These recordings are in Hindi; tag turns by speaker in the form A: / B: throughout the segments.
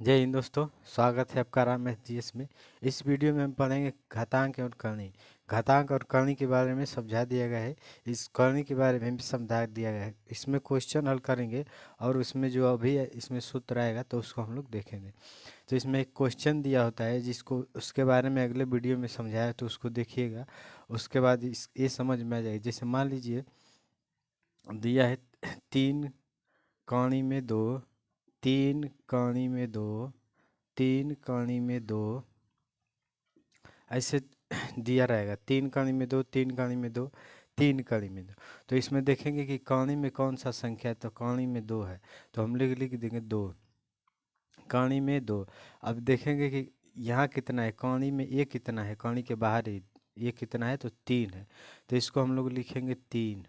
A: जय हिंद दोस्तों, स्वागत है आपका राम जीएस में। इस वीडियो में हम पढ़ेंगे घातांक और करणी। घातांक और करणी के बारे में समझा दिया गया है। इस करणी के बारे में भी समझा दिया गया है। इसमें क्वेश्चन हल करेंगे और उसमें जो अभी इसमें सूत्र आएगा तो उसको हम लोग देखेंगे। तो इसमें एक क्वेश्चन दिया होता है जिसको उसके बारे में अगले वीडियो में समझाया, तो उसको देखिएगा। उसके बाद ये समझ में आ जाएगी। जैसे मान लीजिए दिया है 3 कणी में 2, 3 कणी में 2, 3 कणी में 2, ऐसे दिया रहेगा। 3 कणी में 2, 3 कणी में 2, 3 कणी में 2। तो इसमें देखेंगे कि कणी में कौन सा संख्या है, तो कणी में 2 है, तो हम लिख देंगे 2 कणी में 2। अब देखेंगे कि यहाँ कितना है, कणी में ये कितना है, कणी के बाहर ही ये कितना है, तो 3 है, तो इसको हम लोग लिखेंगे 3।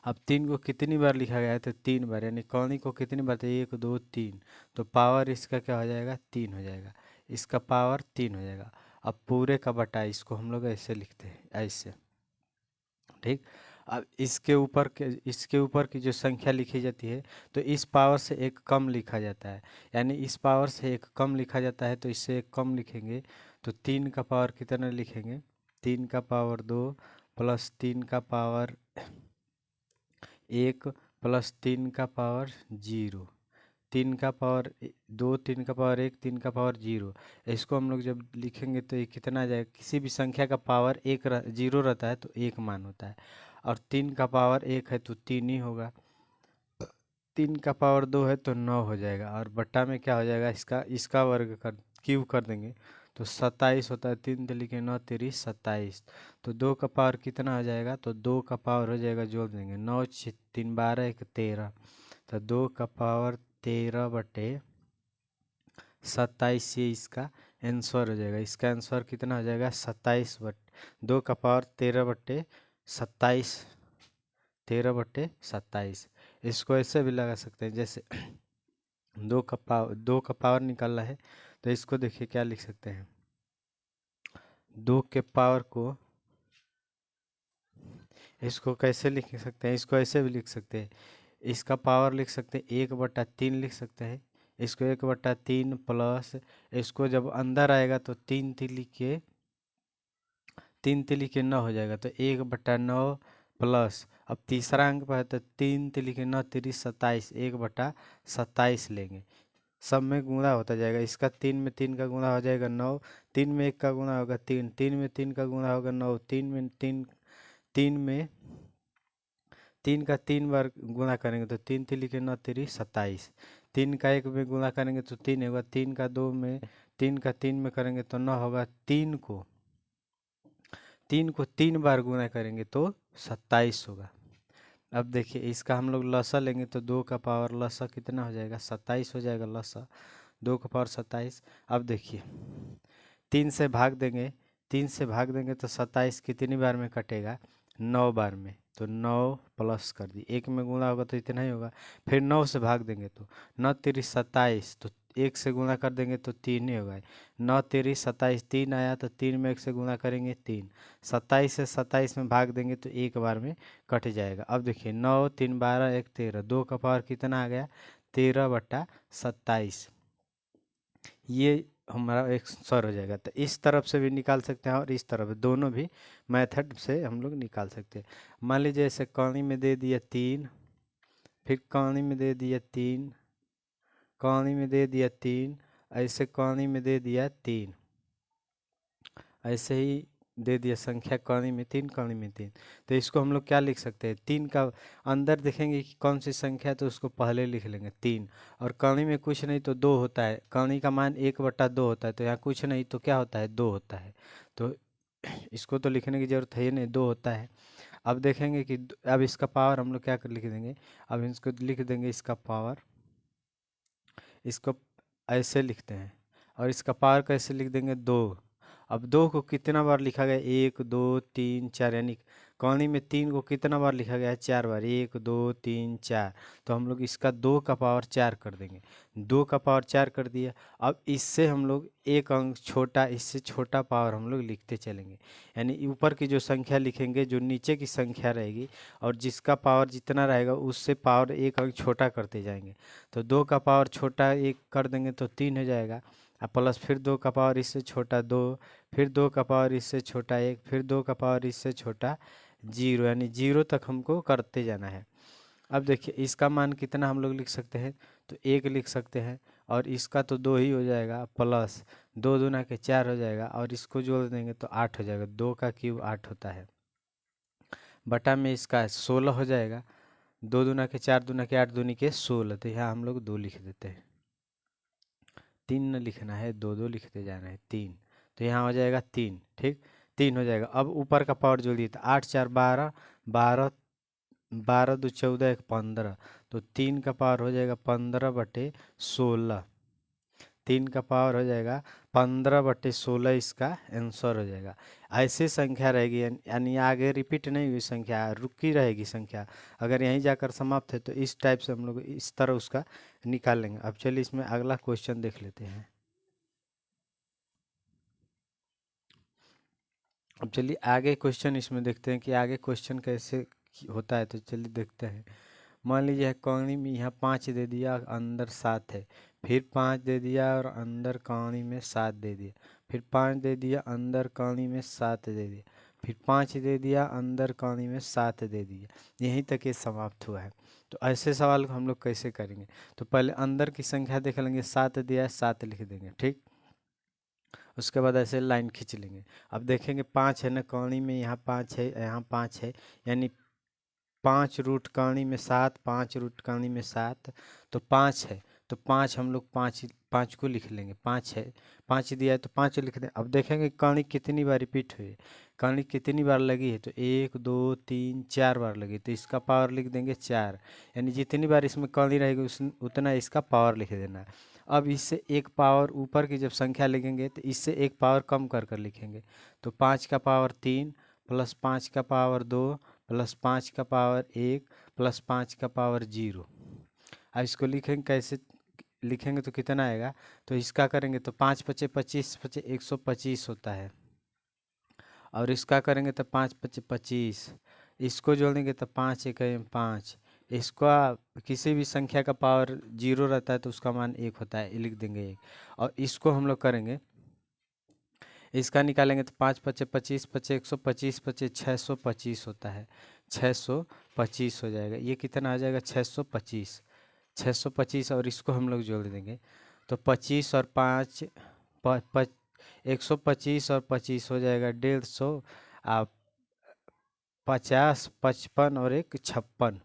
A: अब 3 को कितनी बार लिखा गया है, तो 3 बार, यानी कौनी को कितनी बार, तो 1 2 3, तो पावर इसका क्या हो जाएगा, 3 हो जाएगा। इसका पावर 3 हो जाएगा। अब पूरे का बटा इसको हम लोग ऐसे लिखते हैं, ऐसे, ठीक। अब इसके ऊपर की जो संख्या लिखी जाती है, तो इस पावर से एक कम लिखा जाता है, यानी इस पावर से एक कम लिखा जाता है, तो इससे एक कम लिखेंगे। तो 3 का पावर कितना लिखेंगे, 3 का पावर 2 प्लस 3 का पावर 1 प्लस 3 का पावर 0, 3 का पावर 2, 3 का पावर 1, 3 का पावर 0। इसको हम लोग जब लिखेंगे तो ये कितना आ जाएगा, किसी भी संख्या का पावर 0 रहता है तो 1 मान होता है, और 3 का पावर 1 है तो 3 ही होगा। 3 का पावर 2 है तो 9 हो जाएगा, और बट्टा में क्या हो जाएगा, इसका वर्ग कर क्यूब कर देंगे तो 27 होता है। 3 तो लिखे 9 3 27, तो 2 का पावर कितना हो जाएगा, तो 2 का पावर हो जाएगा, जोड़ देंगे 9 6 3 12 1 13, तो 2 का पावर 13 बटे 27, ये इसका आंसर हो जाएगा। इसका आंसर कितना हो जाएगा, 27 बट 2 का पावर 13 बटे 27, 13 बटे 27। इसको ऐसे भी लगा सकते हैं, जैसे 2 का पावर निकालना है, तो इसको देखिए क्या लिख सकते हैं, 2 के पावर को, इसको कैसे लिख सकते हैं, इसको ऐसे भी लिख सकते हैं। इसका पावर लिख सकते हैं 1/3 लिख सकते हैं। इसको 1/3 प्लस, इसको जब अंदर आएगा तो 3 तिली के 9 हो जाएगा, तो 1/9 प्लस, अब तीसरा अंक पर है तो 3 तिली के 9 3 27, 1/27 लेंगे। सब में गुणा होता जाएगा। इसका 3 में 3 का गुणा हो जाएगा 9, 3 में 1 का गुणा होगा 3, 3 में 3 का गुणा होगा 9, 3 का 3 बार गुणा करेंगे तो 3 तिली के 9 3 27, 3 का 1 में गुणा करेंगे तो 3 होगा, 3 का 2 में, 3 का 3 में करेंगे तो 9 होगा, 3 को 3 बार गुणा करेंगे तो 27 होगा। अब देखिए इसका हम लोग लसा लेंगे तो 2 का पावर लसा कितना हो जाएगा, 27 हो जाएगा लसा, 2 का पावर 27। अब देखिए 3 से भाग देंगे, 3 से भाग देंगे तो 27 कितनी बार में कटेगा, 9 बार में, तो 9 प्लस कर दी, 1 में गुणा होगा तो इतना ही होगा। फिर 9 से भाग देंगे तो 9 तिरी 27, तो 1 से गुणा कर देंगे तो 3 ही होगा। 9 तिरी 27, 3 आया तो 3 में 1 से गुणा करेंगे 3, 27 से 27 में भाग देंगे तो एक बार में कट जाएगा। अब देखिए 9 3 12 1 13, 2 का पावर कितना आ गया, 13/27, ये हमारा एक सर हो जाएगा। तो इस तरफ से भी निकाल सकते हैं और इस तरफ, दोनों भी मेथड से हम लोग निकाल सकते हैं। मान लीजिए ऐसे कौनी में दे दिया 3, फिर कौनी में दे दिया 3, कौनी में दे दिया 3, ऐसे कौनी में दे दिया 3, ऐसे ही दे दिया संख्या कौनी में 3, कौनी में 3। तो इसको हम लोग क्या लिख सकते हैं, 3 का अंदर देखेंगे कि कौन सी संख्या है तो उसको पहले लिख लेंगे 3, और कौनी में कुछ नहीं तो 2 होता है, कौनी का मान 1/2 होता है, तो यहाँ कुछ नहीं तो क्या होता है, 2 होता है, तो इसको तो लिखने की जरूरत है ही नहीं, 2 होता है। अब देखेंगे कि अब इसका पावर हम लोग क्या कर लिख देंगे, अब इसको लिख देंगे इसका पावर, इसको ऐसे लिखते हैं, और इसका पावर कैसे लिख देंगे, 2। अब 2 को कितना बार लिखा गया, 1 2 3 4, यानी कौणी में 3 को कितना बार लिखा गया है? 4 बार, 1 2 3 4। तो हम लोग इसका 2 का पावर 4 कर देंगे, 2 का पावर 4 कर दिया। अब इससे हम लोग एक अंक छोटा, इससे छोटा पावर हम लोग लिखते चलेंगे, यानी ऊपर की जो संख्या लिखेंगे जो नीचे की संख्या रहेगी और जिसका पावर जितना रहेगा उससे पावर एक अंक छोटा करते जाएंगे। तो 2 का पावर छोटा 1 कर देंगे तो 3 हो जाएगा, और प्लस फिर 2 का पावर इससे छोटा 2, फिर 2 का पावर इससे छोटा 1, फिर 2 का पावर इससे छोटा 0, यानी 0 तक हमको करते जाना है। अब देखिए इसका मान कितना हम लोग लिख सकते हैं? तो 1 लिख सकते हैं, और इसका तो 2 ही हो जाएगा, प्लस 2 दूना के 4 हो जाएगा, और इसको जोड़ देंगे तो 8 हो जाएगा। 2 का क्यूब 8 होता है, बटा में इसका 16 हो जाएगा। 2 दूना के 4 दूना के 8 दूनी के 16, तो यहाँ हम लोग 2 लिख देते हैं, 3 न लिखना है, 2 2 लिखते जाना है, 3। तो यहाँ हो जाएगा 3, ठीक, 3 हो जाएगा। अब ऊपर का पावर जोड़ दिए तो 8 4 12, 12 12 2 14 1 15, तो 3 का पावर हो जाएगा 15/16, 3 का पावर हो जाएगा 15/16, इसका आंसर हो जाएगा। ऐसे संख्या रहेगी, यानी आगे रिपीट नहीं हुई संख्या, रुकी रहेगी संख्या। अगर यहीं जाकर समाप्त है तो इस टाइप से हम लोग इस तरह उसका निकाल लेंगे। अब चलिए इसमें अगला क्वेश्चन देख लेते हैं। अब चलिए आगे क्वेश्चन इसमें देखते हैं कि आगे क्वेश्चन कैसे होता है। तो चलिए देखते हैं। मान लीजिए कहानी में यहाँ 5 दे दिया, अंदर 7 है, फिर 5 दे दिया और अंदर कहानी में 7 दे दिया, फिर 5 दे दिया, अंदर कहानी में 7 दे दिया, फिर 5 दे दिया, अंदर कहानी में 7 दे दिया। यहीं तक ये समाप्त हुआ है। तो ऐसे सवाल को हम लोग कैसे करेंगे? तो पहले अंदर की संख्या देख लेंगे, 7 दिया है, 7 लिख देंगे, ठीक। उसके बाद ऐसे लाइन खींच लेंगे। अब देखेंगे 5 है ना कहानी में, यहाँ 5 है, यहाँ 5 है, यानी 5 रूट कहानी में 7, 5 रूट कहानी में 7, तो 5 है। तो 5 हम लोग 5 को लिख लेंगे, 5 है, 5 दिया है तो 5 लिख दें। अब देखेंगे कहानी कितनी बार रिपीट हुई है, कहानी कितनी बार लगी है, तो 1 2 3 4 बार लगी, तो इसका पावर लिख देंगे 4, यानी जितनी बार इसमें कहानी रहेगी उतना इसका पावर लिख देना है। अब इससे एक पावर ऊपर की जब संख्या लिखेंगे तो इससे एक पावर कम कर कर लिखेंगे। तो 5 का पावर 3 प्लस 5 का पावर 2 प्लस 5 का पावर 1 प्लस 5 का पावर 0। अब इसको लिखेंगे, कैसे लिखेंगे तो कितना आएगा? तो इसका करेंगे तो 5 पचे 25 पचे 125 होता है, और इसका करेंगे तो 5 पचे 25, इसको जोड़ेंगे तो 5 एक 5, इसका किसी भी संख्या का पावर 0 रहता है तो उसका मान 1 होता है, लिख देंगे 1। और इसको हम लोग करेंगे, इसका निकालेंगे तो 5 पचे 25 पचे 125 पचे 625 होता है, 625 हो जाएगा। ये कितना आ जाएगा? 625, 625, और इसको हम लोग जोड़ देंगे तो 25 और 5 125 और 25 हो जाएगा 150, आप 50 55 और 1 56,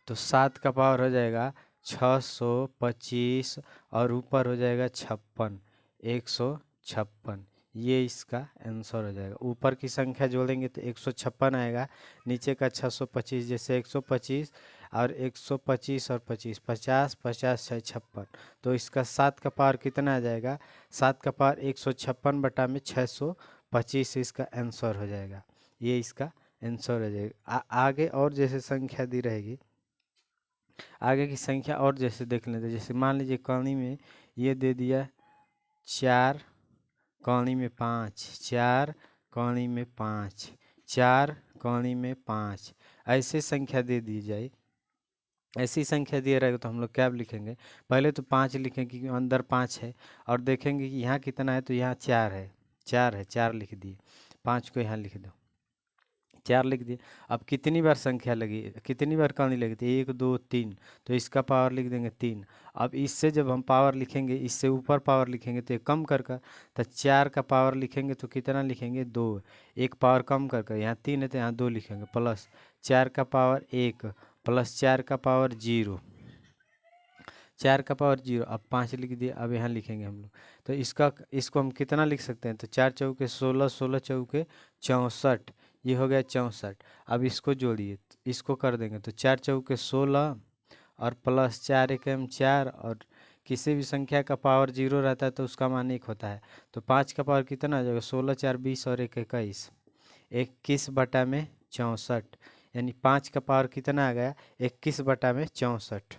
A: तो 7 का पावर हो जाएगा 625 और ऊपर हो जाएगा 56, 156। ये इसका आंसर हो जाएगा। ऊपर की संख्या जोड़ेंगे तो 156 आएगा, नीचे का 625, जैसे 125 और 125 और 25, 50 50 56, तो इसका 7 का पावर कितना आ जाएगा? 7 का पावर 156 बटा में 625, इसका आंसर हो जाएगा। ये इसका आंसर हो जाएगा। आगे और जैसे संख्या दी रहेगी, आगे की संख्या और जैसे देख लेते, जैसे मान लीजिए कहानी में ये दे दिया 4, कहानी में 5, 4 कहानी में 5, 4 कहानी में 5, ऐसे संख्या दे दी जाए, ऐसी संख्या दिया रहेगा तो हम लोग क्या लिखेंगे? पहले तो 5 लिखेंगे क्योंकि अंदर 5 है, और देखेंगे कि यहाँ कितना है, तो यहाँ 4 है, 4 है, 4 लिख दिए, 5 को यहाँ लिख दो, 4 लिख दिए। अब कितनी बार संख्या लगी, कितनी बार कहानी लगी थी? 1 2 3, तो इसका पावर लिख देंगे 3। अब इससे जब हम पावर लिखेंगे, इससे ऊपर पावर लिखेंगे तो ये कम कर कर, तो 4 का पावर लिखेंगे तो कितना लिखेंगे? 2, एक पावर कम कर कर, यहाँ 3 है तो यहाँ 2 लिखेंगे, प्लस 4 का पावर 1 प्लस 4 का पावर 0, 4 का पावर 0, अब 5 लिख दिए। अब यहाँ लिखेंगे हम लोग, तो इसको हम कितना लिख सकते हैं? तो 4 चौके 16, 16 चौके 64, ये हो गया 64। अब इसको जोड़िए, इसको कर देंगे तो 4 चौके 16 और प्लस 4 एकम 4, और किसी भी संख्या का पावर 0 रहता है तो उसका मान 1 होता है। तो 5 का पावर कितना आ जाएगा? 16 4 20 और 1 21, 21/64, यानी 5 का पावर कितना आ गया 21/64।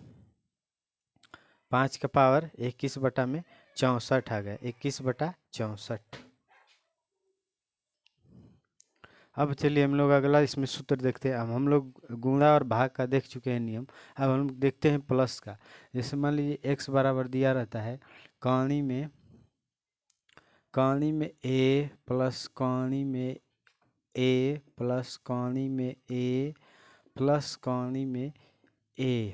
A: 5 का पावर 21/64 आ गया 21/64। अब चलिए हम लोग अगला इसमें सूत्र देखते हैं। अब हम लोग गुणा और भाग का देख चुके हैं नियम। अब हम देखते हैं प्लस का। जैसे मान लीजिए x बराबर दिया रहता है कहानी में a प्लस कहानी में a प्लस कहानी में a प्लस कहानी में a,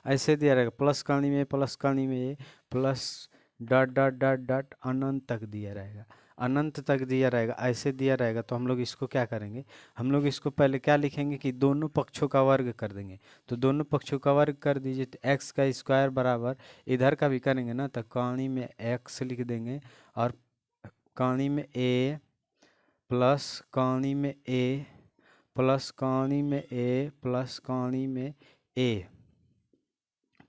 A: ऐसे दिया रहेगा प्लस कहानी में प्लस कहानी में a plus dot dot dot dot अनंत तक दिया रहेगा, अनंत तक दिया रहेगा, ऐसे दिया रहेगा। तो हम लोग इसको क्या करेंगे, हम लोग इसको पहले क्या लिखेंगे कि दोनों पक्षों का वर्ग कर देंगे। तो दोनों पक्षों का वर्ग कर दीजिए तो एक्स का स्क्वायर बराबर इधर का भी करेंगे ना, तो कहानी में एक्स लिख देंगे और कहानी में ए प्लस कहानी में ए प्लस कहानी में ए प्लस कहानी में ए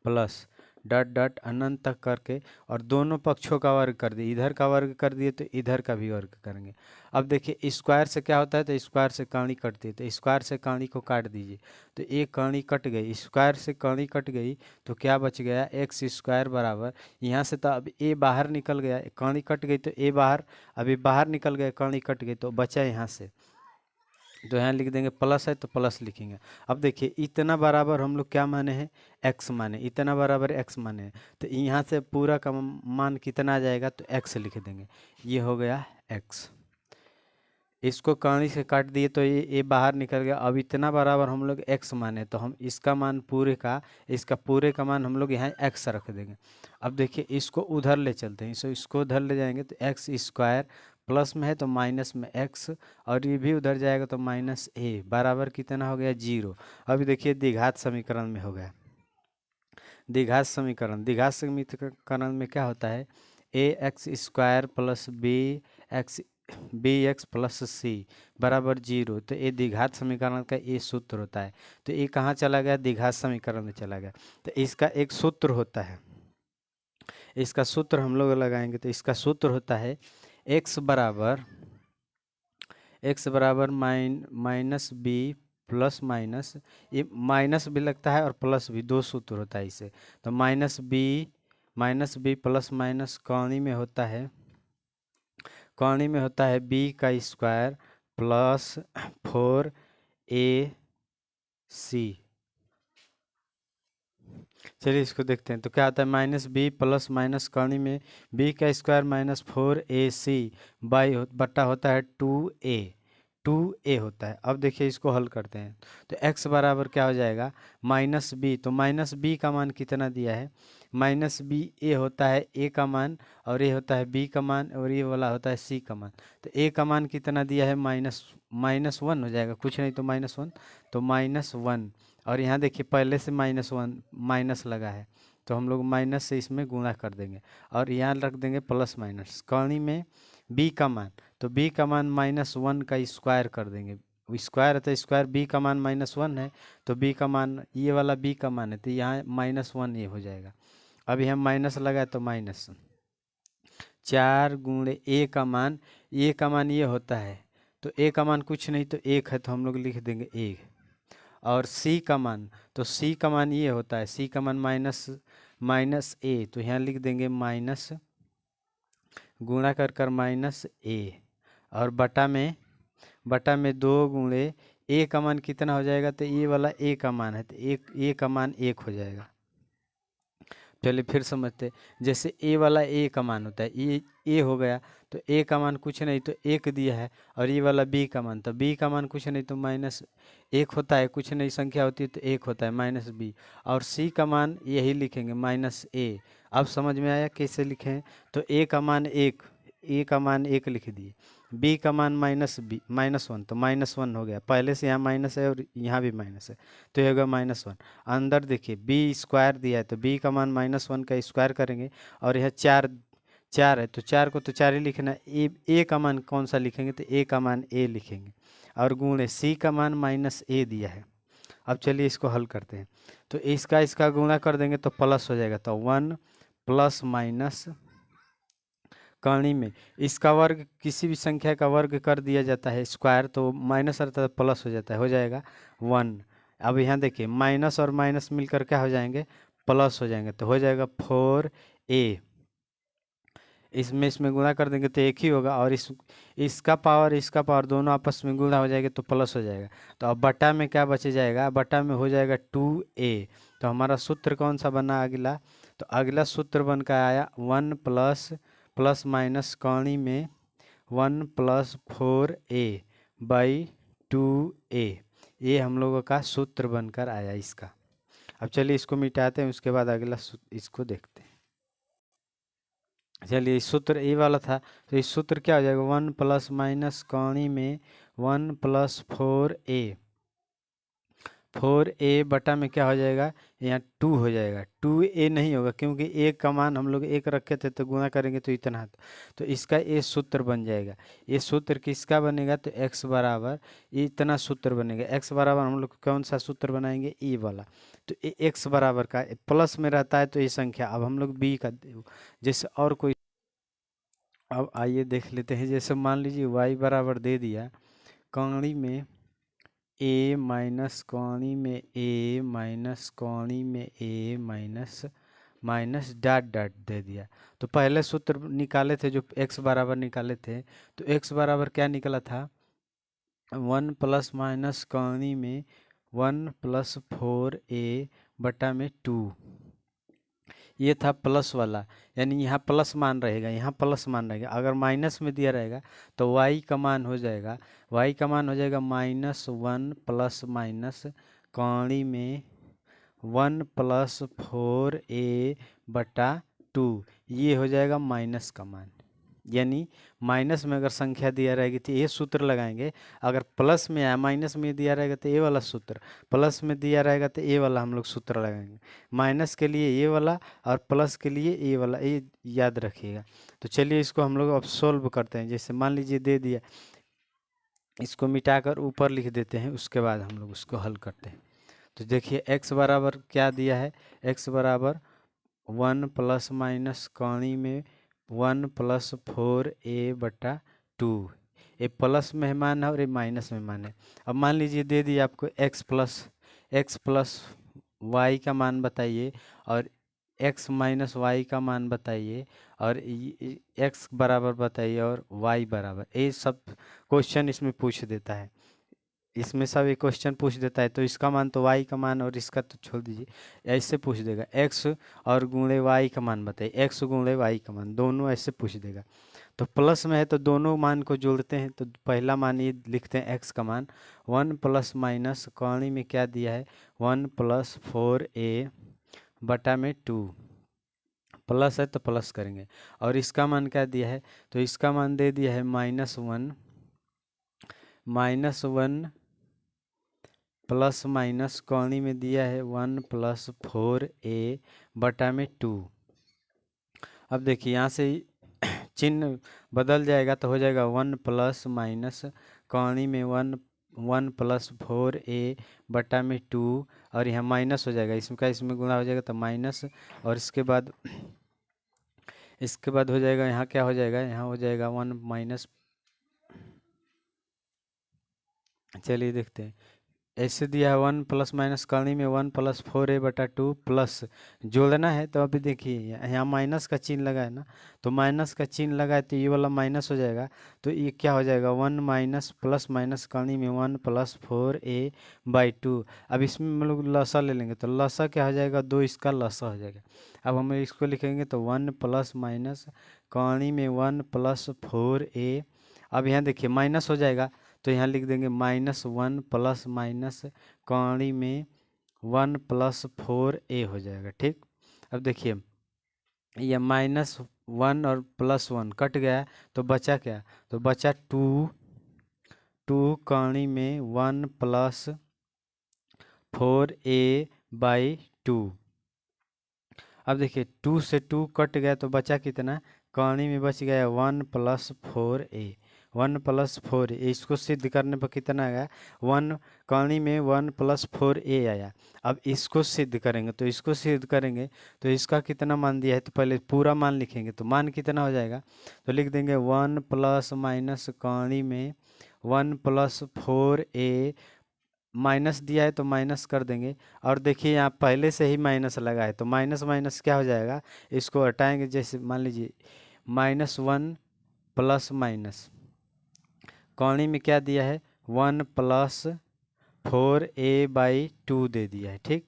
A: प्लस डॉट डॉट अनंत तक करके और दोनों पक्षों का वर्ग कर दिए। इधर का वर्ग कर दिए तो इधर का भी वर्ग करेंगे। अब देखिए स्क्वायर से क्या होता है, तो स्क्वायर से कहानी कटती है, तो स्क्वायर से कहानी को काट दीजिए। तो एक कहानी कट गई, स्क्वायर से कहानी कट गई तो क्या बच गया एक्स स्क्वायर बराबर, यहाँ से तो अब ए बाहर निकल गया, कहानी कट गई तो ए बाहर, अभी बाहर निकल गया कहानी कट गई तो बचा यहाँ से, तो यहाँ लिख देंगे प्लस है तो प्लस लिखेंगे। अब देखिए इतना बराबर हम लोग क्या माने हैं एक्स माने, इतना बराबर एक्स माने हैं, तो यहाँ से पूरा का मान कितना आ जाएगा तो एक्स लिख देंगे, ये हो गया एक्स। इसको कहानी से काट दिए तो ये बाहर निकल गया। अब इतना बराबर हम लोग एक्स माने तो हम इसका मान पूरे का, इसका पूरे का मान हम लोग यहाँ एक्स रख देंगे। अब देखिए इसको उधर ले चलते हैं, इसको उधर ले जाएंगे तो एक्स स्क्वायर प्लस में है तो माइनस में एक्स, और ये भी उधर जाएगा तो माइनस ए बराबर कितना हो गया 0। अभी देखिए द्विघात समीकरण में हो गया द्विघात समीकरण में क्या होता है a x square plus b x plus c बराबर 0। तो ये द्विघात समीकरण का ये सूत्र होता है। तो ये कहाँ चला गया द्विघात समीकरण में चला गया। तो इसका एक सूत्र होता है, इसका सूत्र हम लोग लगाएंगे तो इसका सूत्र होता है x बराबर माइनस बी प्लस माइनस, ये माइनस भी लगता है और प्लस भी, दो सूत्र होता है इसे। तो माइनस बी प्लस माइनस कहानी में होता है बी का स्क्वायर प्लस 4ac। चलिए इसको देखते हैं। तो क्या आता है माइनस बी प्लस माइनस कहानी में बी का स्क्वायर माइनस 4ac बट्टा होता है 2a होता है। अब देखिए इसको हल करते हैं तो x बराबर क्या हो जाएगा माइनस बी, तो माइनस बी का मान कितना दिया है माइनस बी, ए होता है ए का मान और ये होता है बी का मान और ये वाला होता है सी का मान। तो ए का मान कितना दिया है -1 हो जाएगा, कुछ नहीं तो -1, तो -1। और यहाँ देखिए पहले से -1 माइनस लगा है तो हम लोग माइनस से इसमें गुणा कर देंगे और यहाँ रख देंगे प्लस माइनस कहानी में बी का मान, तो बी का मान -1 का स्क्वायर कर देंगे। स्क्वायर है तो स्क्वायर, बी का मान -1 है तो बी का मान, ये वाला बी का मान है तो यहाँ -1 ये हो जाएगा। अब यहाँ माइनस लगा तो माइनस 4 गुणे ए का मान ये होता है, तो ए का मान कुछ नहीं तो 1 है तो हम लोग लिख देंगे 1। और सी का मान, तो सी का मान ये होता है, सी का मान माइनस ए, तो यहाँ लिख देंगे माइनस गुणा कर माइनस ए, और बटा में 2 गुणे ए का मान कितना हो जाएगा, तो ये वाला ए का मान है तो ए का मान 1 हो जाएगा। चलिए फिर समझते, जैसे ए वाला ए का मान होता है, ये ए हो गया तो ए का मान कुछ नहीं तो 1 दिया है, और ये वाला बी का मान, तो बी का मान कुछ नहीं तो -1 होता है, कुछ नहीं संख्या होती है तो 1 होता है -b, और सी का मान यही लिखेंगे -a। अब समझ में आया कैसे लिखें, तो ए का मान 1 लिख दिए, बी का मान -1 तो -1 हो गया, पहले से यहाँ माइनस है और यहाँ भी माइनस है तो ये होगा -1। अंदर देखिए बी स्क्वायर दिया है तो बी का मान -1 का स्क्वायर करेंगे, और यह 4 है तो 4 को तो 4 ही लिखना है। ए का मान कौन सा लिखेंगे, तो ए का मान ए लिखेंगे, और गुणे सी का मान -a दिया है। अब चलिए इसको हल करते हैं, तो इसका गुणा कर देंगे तो प्लस हो जाएगा, तो 1 प्लस माइनस कॉर्नी में इसका वर्ग किसी भी संख्या का वर्ग कर दिया जाता है स्क्वायर, तो माइनस रहता है प्लस हो जाता है, हो जाएगा 1। अब यहाँ देखिए माइनस और माइनस मिलकर क्या हो जाएंगे, प्लस हो जाएंगे, तो हो जाएगा 4a। इसमें गुणा कर देंगे तो एक ही होगा, और इसका पावर दोनों आपस में गुणा हो जाएगा तो प्लस हो जाएगा। तो अब बटा में क्या बच जाएगा, बटा में हो जाएगा 2a। तो हमारा सूत्र कौन सा बना अगला, तो अगला सूत्र बन कर आया 1 प्लस माइनस कौणी में 1 + 4a बाई 2a। ये हम लोगों का सूत्र बनकर आया इसका। अब चलिए इसको मिटाते हैं, उसके बाद अगला इसको देखते हैं। चलिए इस सूत्र ए वाला था, तो इस सूत्र क्या हो जाएगा, 1 + माइनस कौणी में 1 + 4a बटा में क्या हो जाएगा, यहाँ 2 हो जाएगा। 2a नहीं होगा क्योंकि a का मान हम लोग 1 रखे थे, तो गुणा करेंगे तो इतना, तो इसका ये सूत्र बन जाएगा। ये सूत्र किसका बनेगा, तो x बराबर इतना सूत्र बनेगा। x बराबर हम लोग कौन सा सूत्र बनाएंगे, e वाला। तो x बराबर का प्लस में रहता है तो ये संख्या, अब हम लोग b का जैसे और कोई, अब आइए देख लेते हैं। जैसे मान लीजिए y बराबर दे दिया कौणी में a माइनस कौणी में a माइनस कौणी में a माइनस डॉट डॉट दे दिया। तो पहले सूत्र निकाले थे जो x बराबर निकाले थे, तो x बराबर क्या निकला था, 1 + माइनस कौणी में 1 + 4a बटा में 2। ये था प्लस वाला, यानी यहाँ प्लस मान रहेगा, यहाँ प्लस मान रहेगा। अगर माइनस में दिया रहेगा तो y का मान हो जाएगा, y का मान हो जाएगा -1 प्लस माइनस कौणी में 1 + 4a बटा 2। ये हो जाएगा माइनस का मान। यानी माइनस में अगर संख्या दिया रहेगी तो ये सूत्र लगाएंगे, अगर प्लस में या माइनस में दिया रहेगा तो ये वाला सूत्र, प्लस में दिया रहेगा तो ये वाला हम लोग सूत्र लगाएंगे। माइनस के लिए ये वाला और प्लस के लिए ये वाला, ये याद रखिएगा। तो चलिए इसको हम लोग अब सोल्व करते हैं। जैसे मान लीजिए दे दिया, इसको मिटाकर ऊपर लिख देते हैं, उसके बाद हम लोग उसको हल करते हैं। तो देखिए x बराबर क्या दिया है, x बराबर 1 + माइनस कौणी में 1 + 4a बटा 2। ये प्लस में मान है और ये माइनस में मान है। अब मान लीजिए दे दिए आपको x प्लस y का मान बताइए और x माइनस y का मान बताइए और x बराबर बताइए और y बराबर, ये सब क्वेश्चन इसमें पूछ देता है। इसमें सब एक क्वेश्चन पूछ देता है, तो इसका मान तो y का मान और इसका तो छोड़ दीजिए, ऐसे पूछ देगा x और गुणे y का मान बताइए, x गुणे y का मान, दोनों ऐसे पूछ देगा। तो प्लस में है तो दोनों मान को जोड़ते हैं, तो पहला मान ये लिखते हैं x का मान 1 + माइनस कौणी में क्या दिया है 1 + 4a बटा में 2, प्लस है तो प्लस करेंगे। और इसका मान क्या दिया है, तो इसका मान दे दिया है -1 प्लस माइनस कौणी में दिया है 1 + 4a बटा में 2। अब देखिए यहाँ से चिन्ह बदल जाएगा तो हो जाएगा 1 + माइनस कौणी में 1 + 4a बटा में 2, और यहाँ माइनस हो जाएगा, इसमें गुणा हो जाएगा तो माइनस, और इसके बाद हो जाएगा यहाँ क्या हो जाएगा, यहाँ हो जाएगा 1 माइनस। चलिए देखते हैं, ऐसे दिया है 1 + माइनस कौणी में 1 + 4a बटा 2 प्लस जोड़ना है। तो अभी देखिए यहाँ माइनस का चिन्ह लगा है ना, तो माइनस का चिन्ह लगा है तो ये वाला माइनस हो जाएगा, तो ये क्या हो जाएगा 1 माइनस प्लस माइनस कौणी में 1 + 4a बाई 2। अब इसमें हम लोग लसा ले लेंगे, तो लसा क्या हो जाएगा 2, इसका लसा हो जाएगा। अब हम इसको लिखेंगे तो 1 + माइनस कौणी में 1 + 4a। अब यहाँ देखिए माइनस हो जाएगा तो यहाँ लिख देंगे -1 प्लस माइनस कौणी में 1 + 4a हो जाएगा। ठीक, अब देखिए ये -1 और +1 कट गया तो बचा क्या, तो बचा 2 कौणी में 1 + 4a बाई 2। अब देखिए 2 से 2 कट गया तो बचा कितना, कौणी में बच गया 1 + 4a। 1+4 इसको सिद्ध करने पर कितना आया 1 कॉर्नी में 1+4a आया। अब इसको सिद्ध करेंगे तो इसको सिद्ध करेंगे तो इसका कितना मान दिया है तो पहले पूरा मान लिखेंगे तो मान कितना हो जाएगा तो लिख देंगे 1 प्लस माइनस कॉर्नी में 1+4a माइनस दिया है तो माइनस कर देंगे। और देखिए यहाँ पहले से ही माइनस लगा है तो माइनस माइनस क्या हो जाएगा इसको हटाएंगे जैसे मान लीजिए -1 प्लस माइनस कौणी में क्या दिया है 1+4a/2 दे दिया है। ठीक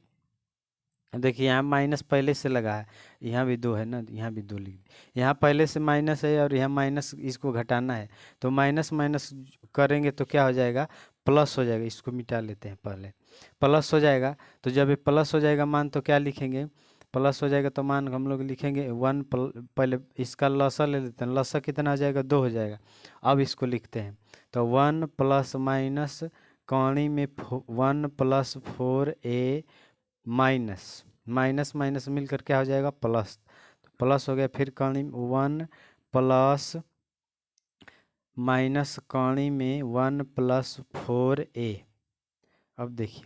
A: देखिए यहाँ माइनस पहले से लगा है यहाँ भी 2 है ना यहाँ भी 2 लिख दिया। यहाँ पहले से माइनस है और यहाँ माइनस इसको घटाना है तो माइनस माइनस करेंगे तो क्या हो जाएगा प्लस हो जाएगा। इसको मिटा लेते हैं पहले प्लस हो जाएगा तो जब ये प्लस हो जाएगा मान तो क्या लिखेंगे प्लस हो जाएगा तो मान हम लोग लिखेंगे पहले इसका लसा ले लेते हैं लसा कितना हो जाएगा 2 हो जाएगा। अब इसको लिखते हैं तो 1 प्लस माइनस कौणी में 1+4a माइनस माइनस माइनस मिलकर क्या हो जाएगा प्लस प्लस हो गया। फिर कौणी 1 प्लस माइनस कौणी में 1+4a। अब देखिए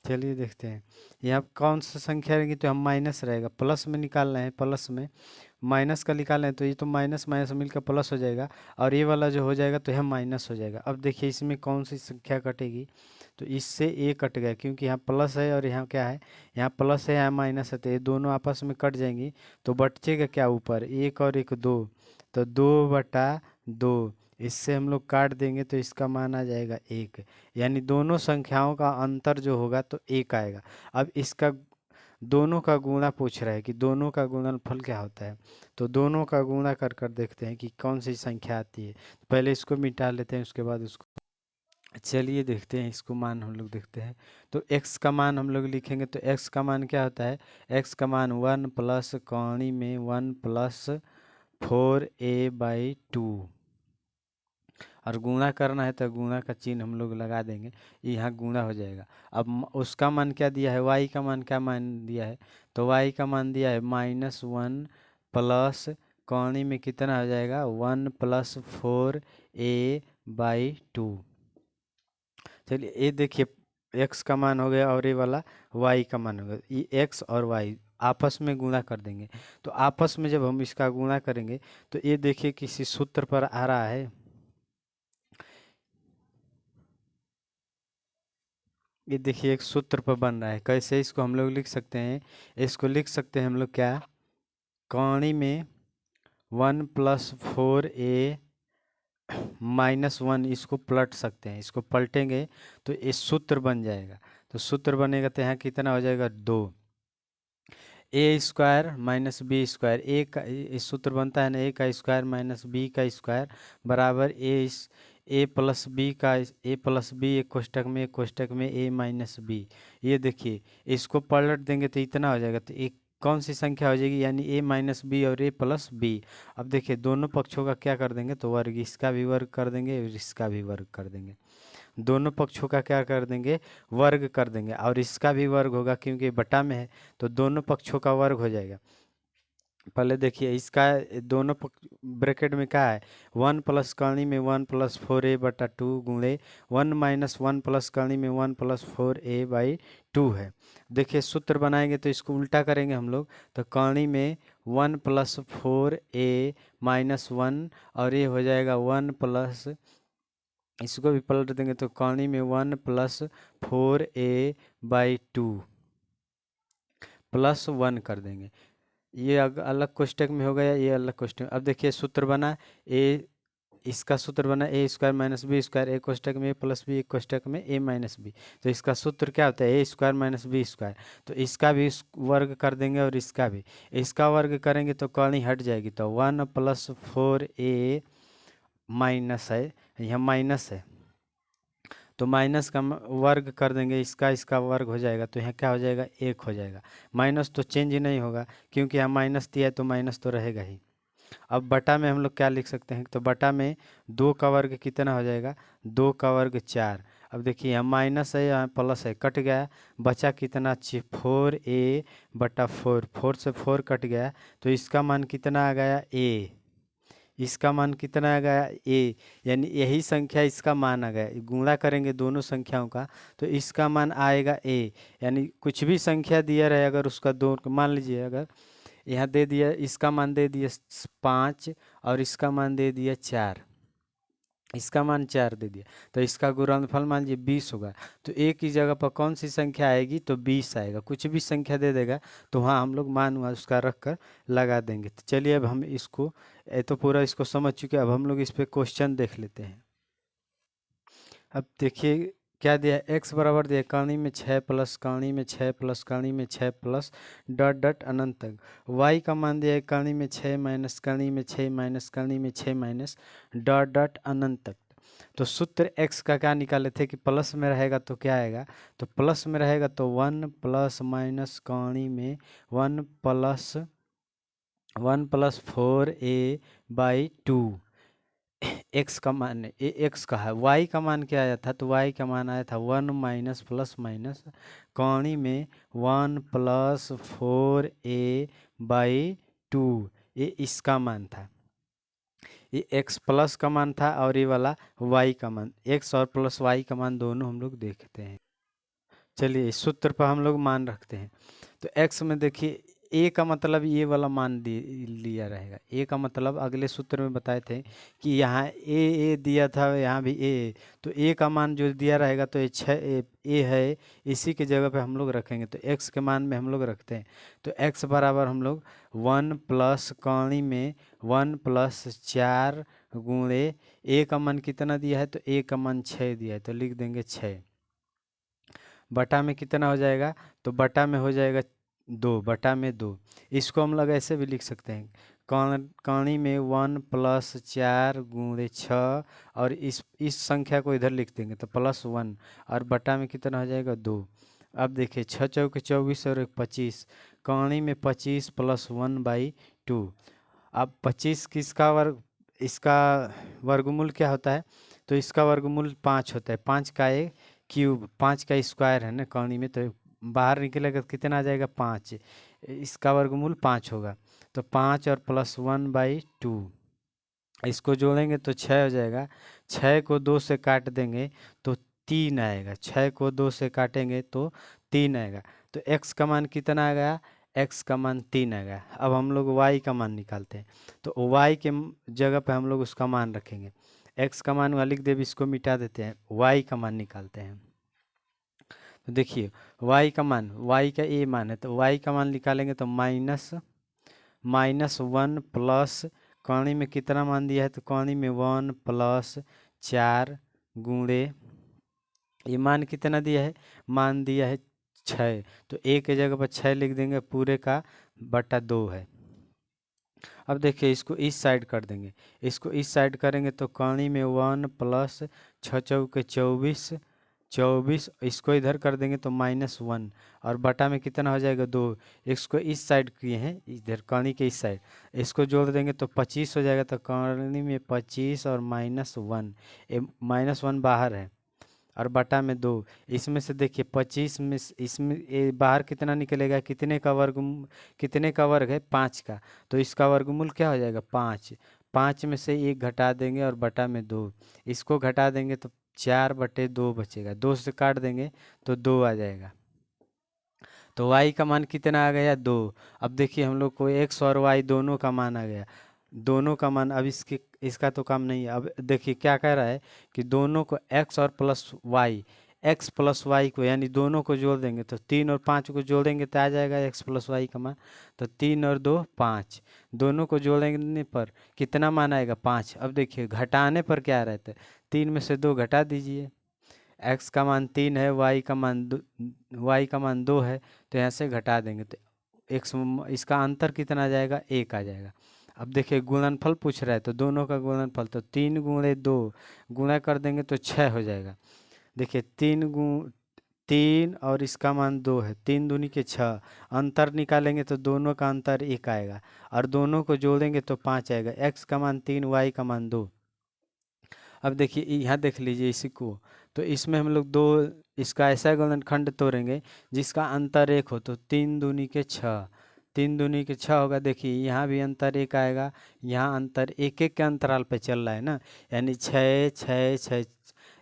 A: चलिए देखते हैं यहाँ कौन सा संख्या रहेगी तो हम माइनस रहेगा प्लस में निकाल रहे हैं प्लस में माइनस का निकाल रहे हैं तो ये तो माइनस माइनस मिलकर प्लस हो जाएगा और ये वाला जो हो जाएगा तो यह माइनस हो जाएगा। अब देखिए इसमें कौन सी संख्या कटेगी तो इससे ए कट गया क्योंकि यहाँ प्लस है और यहाँ क्या है यहाँ प्लस है यहाँ माइनस है तो ये दोनों आपस में कट जाएंगी तो बचेगा क्या ऊपर 1 और 1 2 तो 2/2 इससे हम लोग काट देंगे तो इसका मान आ जाएगा 1 यानी दोनों संख्याओं का अंतर जो होगा तो 1 आएगा। अब इसका दोनों का गुणा पूछ रहा है कि दोनों का गुणनफल क्या होता है तो दोनों का गुणा कर कर देखते हैं कि कौन सी संख्या आती है। पहले इसको मिटा लेते हैं उसके बाद उसको चलिए देखते हैं इसको मान हम लोग देखते हैं तो x का मान हम लोग लिखेंगे तो x का मान क्या होता है x का मान 1 प्लस कौणी में 1+4a/2 और गुणा करना है तो गुणा का चिन्ह हम लोग लगा देंगे यहाँ गुणा हो जाएगा। अब उसका मान क्या दिया है y का मान क्या मान दिया है तो y का मान दिया है -1 प्लस कौणी में कितना हो जाएगा 1+4a/2। चलिए ये देखिए x का मान हो गया और ये वाला y का मान हो गया ये x और y आपस में गुणा कर देंगे तो आपस में जब हम इसका गुणा करेंगे तो ये देखिए किसी सूत्र पर आ रहा है ये देखिए एक सूत्र पर बन रहा है। कैसे इसको हम लोग लिख सकते हैं इसको लिख सकते हैं हम लोग क्या कौणी में 1+4a -1 इसको पलट सकते हैं इसको पलटेंगे तो ये सूत्र बन जाएगा तो सूत्र बनेगा तो यहाँ कितना हो जाएगा 2 a² - b²। ए का इस सूत्र बनता है ना a² - b² बराबर a+b एक कोष्टक में a - b। ये देखिए इसको पलट देंगे तो इतना हो जाएगा तो एक कौन सी संख्या हो जाएगी यानी a - b और a+b। अब देखिए दोनों पक्षों का क्या कर देंगे तो वर्ग इसका भी वर्ग कर देंगे और इसका भी वर्ग कर देंगे दोनों पक्षों का क्या कर देंगे वर्ग कर देंगे और इसका भी वर्ग होगा क्योंकि बटा में है तो दोनों पक्षों का वर्ग हो जाएगा। पहले देखिए इसका दोनों ब्रैकेट में क्या है 1 प्लस कॉर्नी में 1+4a/2 गुणे 1 - 1 प्लस कॉर्नी में 1+4a/2 है। देखिए सूत्र बनाएंगे तो इसको उल्टा करेंगे हम लोग तो कॉर्नी में 1+4a - 1 और ये हो जाएगा 1 प्लस इसको भी पलट देंगे तो कॉर्नी में 1+4a/2 +1 कर देंगे ये अलग कोष्टक में हो गया ये अलग कोष्टक। अब देखिए सूत्र बना इसका सूत्र बना a² - b² एक कोष्टक में a+b एक कोष्टक में a - b तो इसका सूत्र क्या होता है a² - b² तो इसका भी वर्ग कर देंगे और इसका भी इसका वर्ग करेंगे तो कौनी हट जाएगी तो 1+4a माइनस है यहाँ माइनस है तो माइनस का वर्ग कर देंगे इसका वर्ग हो जाएगा तो यहाँ क्या हो जाएगा 1 हो जाएगा माइनस तो चेंज ही नहीं होगा क्योंकि यहाँ माइनस दिया है तो माइनस तो रहेगा ही। अब बटा में हम लोग क्या लिख सकते हैं तो बटा में 2 का वर्ग कितना हो जाएगा 2 का वर्ग 4 अब देखिए यहाँ माइनस है, यहाँ प्लस है, कट गया, बचा कितना 4a/4, 4 से 4 कट गया, तो इसका मान कितना आ गया a, इसका मान कितना आ गया a, यानी यही संख्या इसका मान आ गया, गुणा करेंगे दोनों संख्याओं का तो इसका मान आएगा a। यानी कुछ भी संख्या दिया रहे अगर उसका दो, मान लीजिए अगर यहाँ दे दिया, इसका मान दे दिया 5 और इसका मान दे दिया 4, इसका मान 4 दे दिया, तो इसका गुणनफल मान लीजिए 20 होगा। तो एक ही जगह पर कौन सी संख्या आएगी, तो 20 आएगा। कुछ भी संख्या दे देगा तो वहाँ हम लोग मान हुआ उसका रख कर लगा देंगे। तो चलिए अब हम इसको, तो पूरा इसको समझ चुके, अब हम लोग इस पर क्वेश्चन देख लेते हैं। अब देखिए क्या दिया, x बराबर दिया कणी में 6 प्लस कणी में 6 प्लस कणी में 6 प्लस डॉट डॉट अनंत तक। y का मान दिया है कणी में 6 माइनस कणी में 6 माइनस कणी में 6 माइनस डॉट डॉट अनंत तक। तो सूत्र x का क्या निकाले थे कि प्लस में रहेगा तो क्या आएगा, तो प्लस में रहेगा तो 1 प्लस माइनस कणी में 1 प्लस 4a/2। x का मान x का है, y का मान क्या आया था, तो y का मान आया था 1 माइनस प्लस माइनस कौणी में 1 प्लस 4a/2, ये इसका मान था। ये x प्लस का मान था और ये वाला y का मान, x और प्लस y का मान दोनों हम लोग देखते हैं। चलिए इस सूत्र पर हम लोग मान रखते हैं। तो x में देखिए a का मतलब ये वाला मान लिया रहेगा। a का मतलब अगले सूत्र में बताए थे कि यहाँ a दिया था, यहाँ भी a, तो a का मान जो दिया रहेगा तो ये 6 a है, इसी के जगह पे हम लोग रखेंगे। तो x के मान में हम लोग रखते हैं। तो x बराबर हम लोग 1 प्लस कौणी में 1 प्लस 4 गुणे a का मान कितना दिया है, तो a का मान 6 दिया है, तो लिख देंगे 6 बटा में कितना हो जाएगा, तो बटा में हो जाएगा 2, बटा में 2। इसको हम लोग ऐसे भी लिख सकते हैं, कणी में 1 प्लस 4 गुणे 6 और इस संख्या को इधर लिख देंगे तो प्लस 1 और बटा में कितना हो जाएगा 2। अब देखिए 6 चौके 24 और 25, कणी में 25 प्लस 1/2। अब 25 किसका वर्ग, इसका वर्गमूल क्या होता है, तो इसका वर्गमूल 5 होता है, 5 का एक क्यूब, 5 का स्क्वायर है ना कौणी में, तो बाहर निकलेगा तो कितना आ जाएगा 5, इसका वर्गमूल 5 होगा। तो 5 और प्लस 1/2, इसको जोड़ेंगे तो 6 हो जाएगा। 6 को 2 से काट देंगे तो 3 आएगा, 6 को 2 से काटेंगे तो 3 आएगा। तो x का मान कितना आ गया, x का मान 3 आ गया। अब हम लोग y का मान निकालते हैं। तो y के जगह पे हम लोग उसका मान रखेंगे, x का मान वहाँ लिख दे, इसको मिटा देते हैं, y का मान निकालते हैं। तो देखिए y का मान, y का a मान है, तो y का मान निकालेंगे तो -1 प्लस कौणी में कितना मान दिया है, तो कौणी में 1 प्लस 4 गुणे, ये मान कितना दिया है, मान दिया है 6, तो a के जगह पर 6 लिख देंगे, पूरे का बटा 2 है। अब देखिए इसको इस साइड कर देंगे, इसको इस साइड करेंगे तो कौणी में 1 प्लस 6 चौके 24, इसको इधर कर देंगे तो -1 और बटा में कितना हो जाएगा 2। इसको इस साइड किए हैं, इधर कणी के इस साइड, इसको जोड़ देंगे तो 25 हो जाएगा। तो कणी में 25 और -1, ये -1 बाहर है और बटा में 2। इसमें से देखिए 25 में, इसमें ये बाहर कितना निकलेगा, कितने का वर्ग है 5 का, तो इसका वर्गमूल क्या हो जाएगा 5। 5 में से 1 घटा देंगे और बटा में 2, इसको घटा देंगे तो 4/2 बचेगा, 2 से काट देंगे तो 2 आ जाएगा। तो y का मान कितना आ गया 2। अब देखिए हम लोग को x और y दोनों का मान आ गया, दोनों का मान। अब इसका तो काम नहीं है। अब देखिए क्या कह रहा है कि दोनों को x और plus y, x plus y को यानी दोनों को जोड़ देंगे तो 3 और 5 को जोड़ेंगे तो आ जाएगा x प्लस वाई का मान। तो 3 और 2 5, दोनों को जोड़ने पर कितना मान आएगा 5। अब देखिए घटाने पर क्या रहता है, 3 में से 2 घटा दीजिए, x का मान 3 है, y का मान 2 है, तो यहाँ से घटा देंगे तो x, इसका अंतर कितना आ जाएगा 1 आ जाएगा। अब देखिए गुणनफल पूछ रहा है तो दोनों का गुणनफल, तो 3 गुणे 2 गुणा कर देंगे तो 6 हो जाएगा। देखिए 3 और इसका मान 2 है, 3 दूनी के 6, अंतर निकालेंगे तो दोनों का अंतर 1 आएगा और दोनों को जोड़ेंगे तो 5 आएगा। x का मान 3, y का मान 2। अब देखिए यहाँ देख लीजिए इसी को, तो इसमें हम लोग दो इसका ऐसा गुणनखंड तोड़ेंगे जिसका अंतर एक हो, तो 3 दूनी के 6, 3 दूनी के 6 होगा। देखिए यहाँ भी अंतर एक आएगा, यहाँ अंतर एक एक के अंतराल पे चल रहा है ना, यानी 6 6 6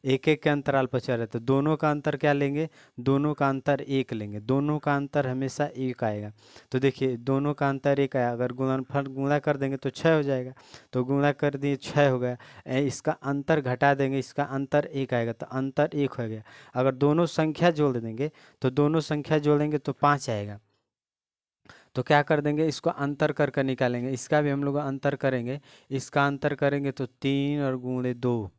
A: एक एक के अंतराल पर चल रहा है, तो दोनों का अंतर क्या लेंगे, दोनों का अंतर एक लेंगे, दोनों का अंतर हमेशा एक आएगा। तो देखिए दोनों का अंतर एक आया, अगर गुणनफल गुणा कर देंगे तो 6 हो जाएगा, तो गुणा कर दिए 6 हो गया। इसका अंतर घटा देंगे, इसका अंतर एक आएगा, तो अंतर एक हो गया। अगर दोनों संख्या जोड़ देंगे तो दोनों संख्या जोड़ेंगे तो 5 आएगा। तो क्या कर देंगे, इसको अंतर कर कर निकालेंगे, इसका भी हम लोग अंतर करेंगे, इसका अंतर करेंगे तो 3 और गुणे 2,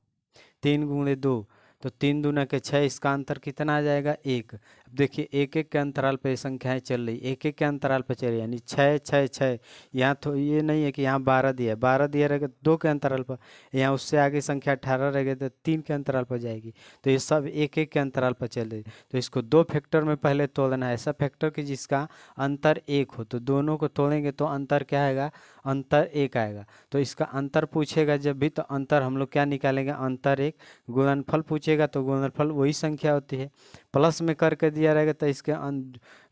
A: 3 गुणे 2, तो 3 दूना के 6, इसका अंतर कितना आ जाएगा, 1। अब देखिए एक एक के अंतराल पे संख्याएं चल रही, एक एक के अंतराल पे चल रही, यानी 6 6 6। यहाँ तो ये नहीं है कि यहाँ 12 दिया है, 12 दिया रहेगा 2 के अंतराल पर, यहाँ उससे आगे संख्या 18 रहेगी तो 3 के अंतराल पर जाएगी। तो ये सब एक एक के अंतराल पर चल रही, तो इसको 2 फैक्टर में पहले तोड़ना है, ऐसा फैक्टर कि जिसका अंतर 1 हो, तो दोनों को तोड़ेंगे तो अंतर क्या आएगा, अंतर 1 आएगा। तो इसका अंतर पूछेगा जब भी, तो अंतर हम लोग क्या निकालेंगे, अंतर 1। गुणनफल पूछेगा तो गुणनफल वही संख्या होती है, प्लस में करके दिया रहेगा, तो इसके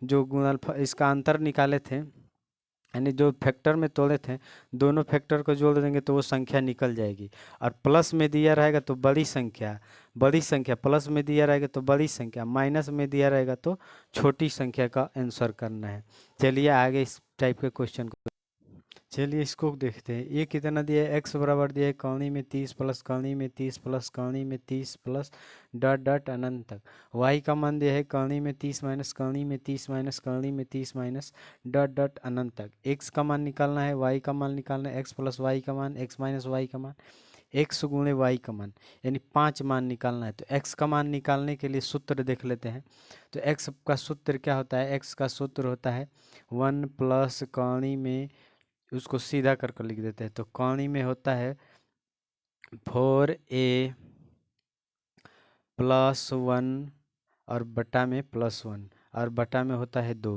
A: जो गुणनफल इसका अंतर निकाले थे, यानी जो फैक्टर में तोड़े थे, दोनों फैक्टर को जोड़ देंगे तो वो संख्या निकल जाएगी। और प्लस में दिया रहेगा तो बड़ी संख्या, बड़ी संख्या, प्लस में दिया रहेगा तो बड़ी संख्या, माइनस में दिया रहेगा तो छोटी संख्या का आंसर करना है। चलिए आगे इस टाइप के क्वेश्चन को, चलिए इसको देखते हैं। ये कितना दिया है, x बराबर दिया है कौणी में 30 प्लस कौणी में 30 प्लस कौणी में 30 प्लस डॉट डॉट अनंत तक। y का मान दिया है कौणी में 30 माइनस कौणी में 30 माइनस कौणी में 30 माइनस डॉट डॉट अनंत तक। x का मान निकालना है, y का मान निकालना है, x प्लस वाई का मान, x माइनस वाई का मान, x गुणे वाई का मान, यानी 5 मान निकालना है। तो x का मान निकालने के लिए सूत्र देख लेते हैं। तो x का सूत्र क्या होता है, x का सूत्र होता है 1 प्लस कौणी में, उसको सीधा कर कर लिख देते हैं, तो कौणी में होता है 4a प्लस 1 और बटा में प्लस 1 और बटा में होता है 2।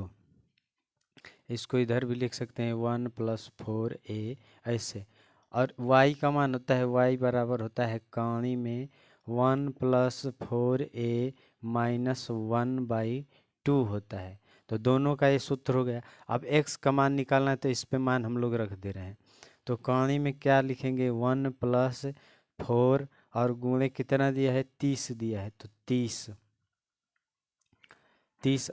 A: इसको इधर भी लिख सकते हैं 1 प्लस 4a ऐसे। और y का मान होता है, y बराबर होता है कौणी में 1 प्लस 4a माइनस 1/2 होता है। तो दोनों का ये सूत्र हो गया। अब x का मान निकालना है, तो इस पे मान हम लोग रख दे रहे हैं। तो कौणी में क्या लिखेंगे, 1 प्लस 4 और गुणे कितना दिया है, 30 दिया है, तो 30 30